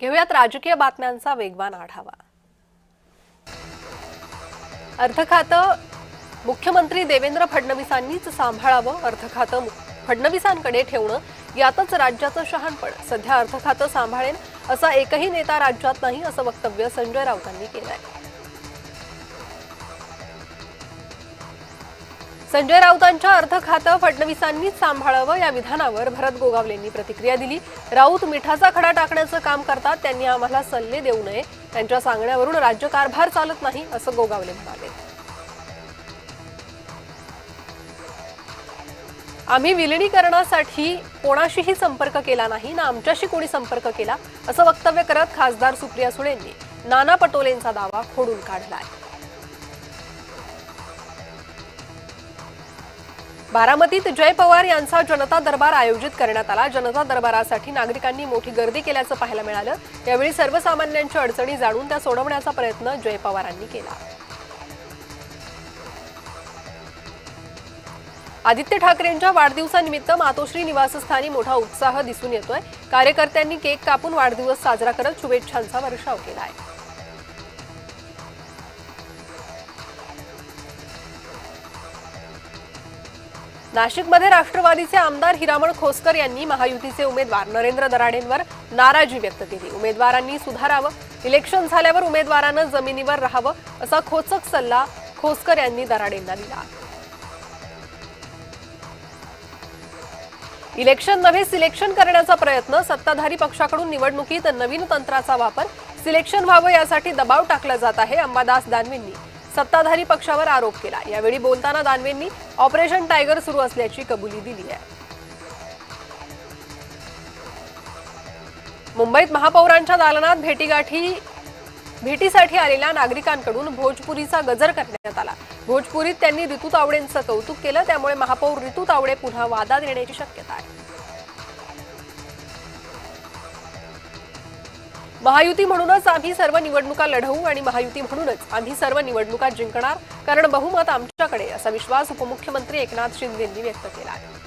घेऊयात राजकीय बातम्यांचा वेगवान आढावा। अर्थ खातं मुख्यमंत्री देवेंद्र फडणवीसांनीच सांभाळावं, अर्थ खातं फडणवीसांकडे ठेवणं यातच राज्याचं शहाणपण। सध्या अर्थ खातं सांभाळेन असा एकही नेता राज्यात नाही, असं वक्तव्य संजय राऊतांनी केलंय। संजय राऊतांच्या अर्थ खातं फडणवीसांनीच सांभाळावं या विधानावर भरत गोगावलेंनी प्रतिक्रिया दिली। राऊत मिठाचा खडा टाकण्याचं काम करतात, त्यांनी आम्हाला सल्ले देऊ नये, त्यांच्या सांगण्यावरून राज्यकारभार चालत नाही, असं गोगावले म्हणाले। आम्ही विलिनीकरणासाठी कोणाशीही संपर्क केला नाही ना आमच्याशी कोणी संपर्क केला, असं वक्तव्य करत खासदार सुप्रिया सुळेंनी नाना पटोलेंचा दावा खोडून काढलाय। बारामतीत जय पवार यांचा जनता दरबार आयोजित करण्यात आला। जनता दरबारासाठी नागरिकांनी मोठी गर्दी केल्याचं पाहायला मिळालं। यावेळी सर्वसामान्यांच्या अडचणी जाणून त्या सोडवण्याचा प्रयत्न जय पवारांनी केला। आदित्य ठाकरेंच्या वाढदिवसानिमित्त मातोश्री निवासस्थानी मोठा उत्साह दिसून येतोय। कार्यकर्त्यांनी केक कापून वाढदिवस साजरा करत शुभेच्छांचा वर्षाव केलाय। नाशिकमध्ये राष्ट्रवादीचे आमदार हिरामण खोसकर यांनी महायुतीचे उमेदवार नरेंद्र दराडेंवर नाराजी व्यक्त केली। उमेदवारांनी सुधारावं, इलेक्शन झाल्यावर उमेदवारांना जमिनीवर राहावं, असा खोचक सल्ला खोसकर यांनी दराडेंना दिला। इलेक्शन नव्हे सिलेक्शन करण्याचा प्रयत्न, सत्ताधारी पक्षाकडून निवडणुकीत नवीन तंत्राचा वापर, सिलेक्शन व्हावं यासाठी दबाव टाकला जात आहे, अंबादास दानवेंनी सत्ताधारी पक्षावर आरोप केला। यावेळी बोलताना दानवेंनी ऑपरेशन टायगर सुरू असल्याची कबुली दिली आहे। मुंबईत महापौरांच्या दालनात भेटीसाठी आलेल्या नागरिकांकडून भोजपुरीचा गजर करण्यात आला। भोजपुरीत त्यांनी ऋतू तावडेंचं कौतुक केलं, त्यामुळे महापौर ऋतू तावडे पुन्हा वादात येण्याची शक्यता आहे। महायुती म्हणूनच आम्ही सर्व निवडणुका लढवू आणि महायुती म्हणूनच आम्ही सर्व निवडणुका जिंकणार, कारण बहुमत आमच्याकडे, असा विश्वास उपमुख्यमंत्री एकनाथ शिंदे यांनी व्यक्त केला आहे।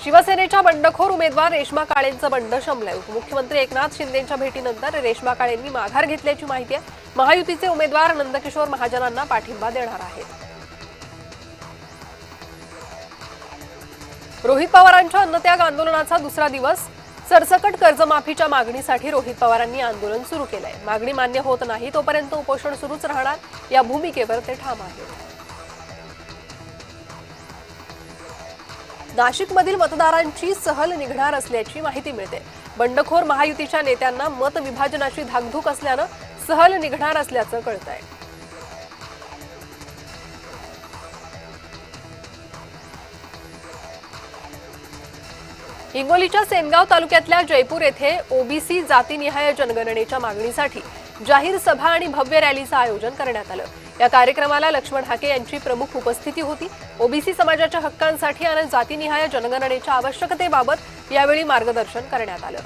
शिवसेनेच्या बंडखोर उमेदवार रेश्मा काळेंचं बंड शमलंय। उपमुख्यमंत्री एकनाथ शिंदेंच्या भेटीनंतर रेश्मा काळेंनी माघार घेतल्याची माहिती आहे। महायुतीचे उमेदवार नंदकिशोर महाजनांना पाठिंबा देणार आहेत। रोहित पवारांच्या अन्नत्याग आंदोलनाचा दुसरा दिवस, सरसकट कर्जमाफीच्या मागणीसाठी रोहित पवारांनी आंदोलन सुरू केलंय। मागणी मान्य होत नाही तोपर्यंत उपोषण सुरूच राहणार, या भूमिकेवर ते ठाम आहेत। नाशिकमधील मतदारांची सहल निघणार असल्याची माहिती मिळते। बंडखोर महायुतीच्या नेत्यांना मत विभाजनाची धाकधूक असल्यानं सहल निघणार असल्याचं कळतंय। हिंगोलीच्या सेनगाव तालुक्यातल्या जयपूर येथे ओबीसी जातीनिहाय जनगणनेच्या मागणीसाठी जाहीर सभा आणि भव्य रॅलीचं आयोजन करण्यात आलं। या कार्यक्रमाला लक्ष्मण हाके यांची प्रमुख उपस्थिती होती। ओबीसी समाजाच्या हक्कांसाठी आणि जातीनिहाय जनगणनेच्या आवश्यकतेबाबत यावेळी मार्गदर्शन करण्यात आलं।